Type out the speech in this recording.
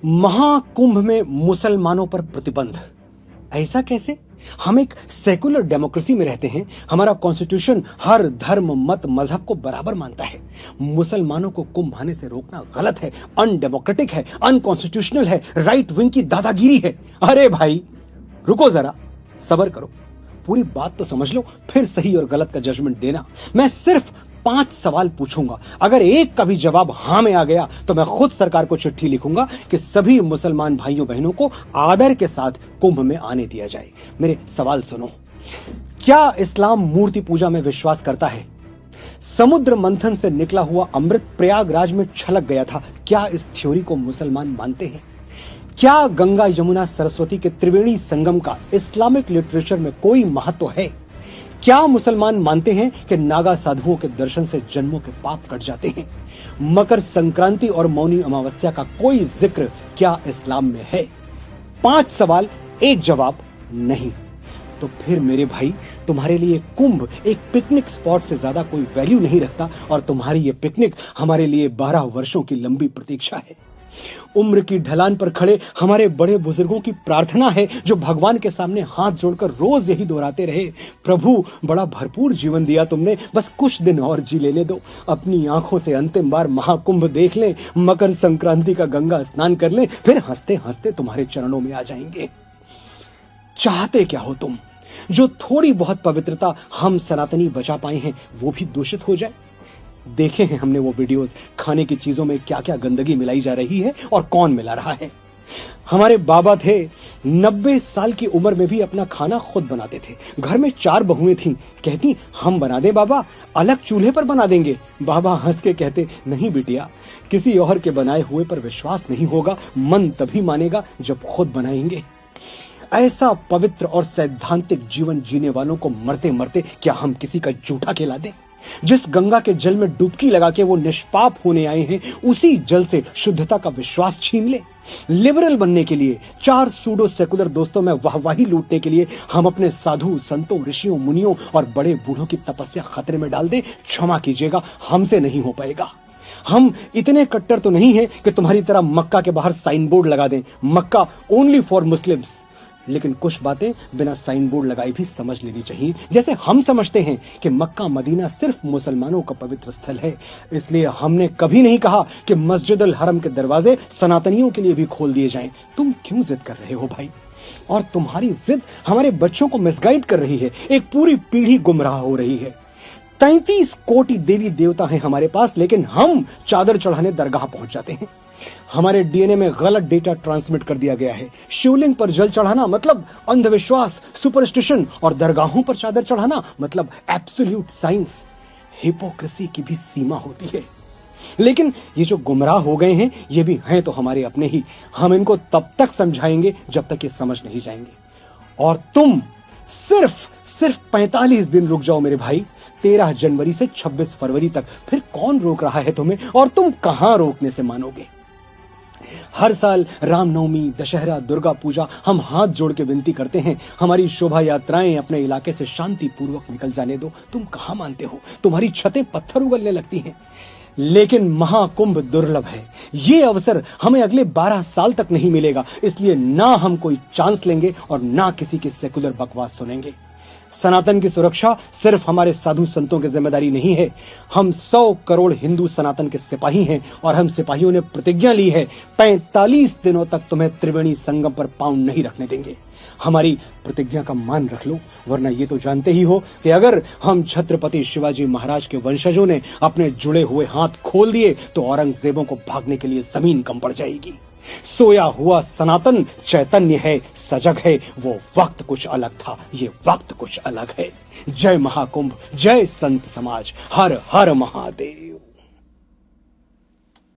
महाकुंभ में मुसलमानों पर प्रतिबंध, ऐसा कैसे? हम एक सेकुलर डेमोक्रेसी में रहते हैं। हमारा कॉन्स्टिट्यूशन हर धर्म मत मजहब को बराबर मानता है। मुसलमानों को कुंभ आने से रोकना गलत है, अनडेमोक्रेटिक है, अनकॉन्स्टिट्यूशनल है, राइट विंग की दादागिरी है। अरे भाई रुको जरा, सब्र करो, पूरी बात तो समझ लो, फिर सही और गलत का जजमेंट देना। मैं सिर्फ 5 सवाल पूछूंगा, अगर एक का भी जवाब हां में आ गया तो मैं खुद सरकार को चिट्ठी लिखूंगा कि सभी मुसलमान भाइयों बहनों को आदर के साथ कुंभ में आने दिया जाए। मेरे सवाल सुनो। क्या इस्लाम मूर्ति पूजा में विश्वास करता है? समुद्र मंथन से निकला हुआ अमृत प्रयागराज में छलक गया था, क्या इस थ्योरी को मुसलमान मानते हैं? क्या गंगा यमुना सरस्वती के त्रिवेणी संगम का इस्लामिक लिटरेचर में कोई महत्व है? क्या मुसलमान मानते हैं कि नागा साधुओं के दर्शन से जन्मों के पाप कट जाते हैं? मकर संक्रांति और मौनी अमावस्या का कोई जिक्र क्या इस्लाम में है? 5 सवाल, एक जवाब नहीं। तो फिर मेरे भाई, तुम्हारे लिए कुंभ एक पिकनिक स्पॉट से ज्यादा कोई वैल्यू नहीं रखता, और तुम्हारी ये पिकनिक हमारे लिए 12 वर्षों की लंबी प्रतीक्षा है। उम्र की ढलान पर खड़े हमारे बड़े बुजुर्गों की प्रार्थना है, जो भगवान के सामने हाथ जोड़कर रोज यही दोहराते रहे, प्रभु बड़ा भरपूर जीवन दिया तुमने, बस कुछ दिन और जी लेने दो, अपनी आंखों से अंतिम बार महाकुंभ देख लें, मकर संक्रांति का गंगा स्नान कर लें, फिर हंसते हंसते तुम्हारे चरणों में आ जाएंगे। चाहते क्या हो तुम? जो थोड़ी बहुत पवित्रता हम सनातनी बचा पाए हैं वो भी दूषित हो जाए? देखे हैं हमने वो वीडियोस, खाने की चीजों में क्या क्या गंदगी मिलाई जा रही है और कौन मिला रहा है। हमारे बाबा थे, 90 साल की उम्र में भी अपना खाना खुद बनाते थे। घर में 4 बहुएं थीं, कहती हम बना दे बाबा, अलग चूल्हे पर बना देंगे। बाबा हंस के कहते नहीं बिटिया, किसी और के बनाए हुए पर विश्वास नहीं होगा, मन तभी मानेगा जब खुद बनाएंगे। ऐसा पवित्र और सैद्धांतिक जीवन जीने वालों को मरते मरते क्या हम किसी का जूठा खिला दें? जिस गंगा के जल में डुबकी लगा के वो निष्पाप होने आए हैं, उसी जल से शुद्धता का विश्वास छीन ले? लिबरल बनने के लिए, 4 सूडो सेकुलर दोस्तों में वाहवाही लूटने के लिए हम अपने साधु संतों, ऋषियों, मुनियों और बड़े बूढ़ों की तपस्या खतरे में डाल दें? क्षमा कीजिएगा, हमसे नहीं हो पाएगा। हम इतने कट्टर तो नहीं हैं कि तुम्हारी तरह मक्का के बाहर साइन बोर्ड लगा दें, मक्का ओनली फॉर मुस्लिम्स। लेकिन कुछ बातें बिना साइन बोर्ड लगाए भी समझ लेनी चाहिए। जैसे हम समझते हैं कि मक्का मदीना सिर्फ मुसलमानों का पवित्र स्थल है, इसलिए हमने कभी नहीं कहा कि मस्जिद अल हरम के दरवाजे सनातनियों के लिए भी खोल दिए जाएं। तुम क्यों जिद कर रहे हो भाई? और तुम्हारी जिद हमारे बच्चों को मिसगाइड कर रही है, एक पूरी पीढ़ी गुमराह हो रही है। 33 कोटि देवी देवता हैं हमारे पास, लेकिन हम चादर चढ़ाने दरगाह पहुंच जाते हैं। हमारे डीएनए में गलत डेटा ट्रांसमिट कर दिया गया है। शिवलिंग पर जल चढ़ाना मतलब अंधविश्वास, सुपरस्टिशन, और दरगाहों पर चादर चढ़ाना मतलब एब्सोल्यूट साइंस। हिपोक्रेसी की भी सीमा होती है। लेकिन ये जो गुमराह हो गए हैं, ये भी हैं तो हमारे अपने ही। हम इनको तब तक समझाएंगे जब तक ये समझ नहीं जाएंगे। और तुम सिर्फ 45 दिन रुक जाओ मेरे भाई, 13 जनवरी से 26 फरवरी तक। फिर कौन रोक रहा है तुम्हें, और तुम कहां रोकने से मानोगे? हर साल रामनवमी, दशहरा, दुर्गा पूजा हम हाथ जोड़ के विनती करते हैं, हमारी शोभा यात्राएं अपने इलाके से शांति पूर्वक निकल जाने दो। तुम कहां मानते हो? तुम्हारी छतें पत्थर उगलने लगती हैं। लेकिन महाकुंभ दुर्लभ है, ये अवसर हमें अगले 12 साल तक नहीं मिलेगा, इसलिए ना हम कोई चांस लेंगे और ना किसी की सेकुलर बकवास सुनेंगे। सनातन की सुरक्षा सिर्फ हमारे साधु संतों की जिम्मेदारी नहीं है। हम 100 करोड़ हिंदू सनातन के सिपाही हैं, और हम सिपाहियों ने प्रतिज्ञा ली है 45 दिनों तक तुम्हें त्रिवेणी संगम पर पांव नहीं रखने देंगे। हमारी प्रतिज्ञा का मान रख लो, वरना ये तो जानते ही हो कि अगर हम छत्रपति शिवाजी महाराज के वंशजों ने अपने जुड़े हुए हाथ खोल दिए तो औरंगजेबों को भागने के लिए जमीन कम पड़ जाएगी। सोया हुआ सनातन चैतन्य है, सजग है। वो वक्त कुछ अलग था, ये वक्त कुछ अलग है। जय महाकुंभ, जय संत समाज, हर हर महादेव।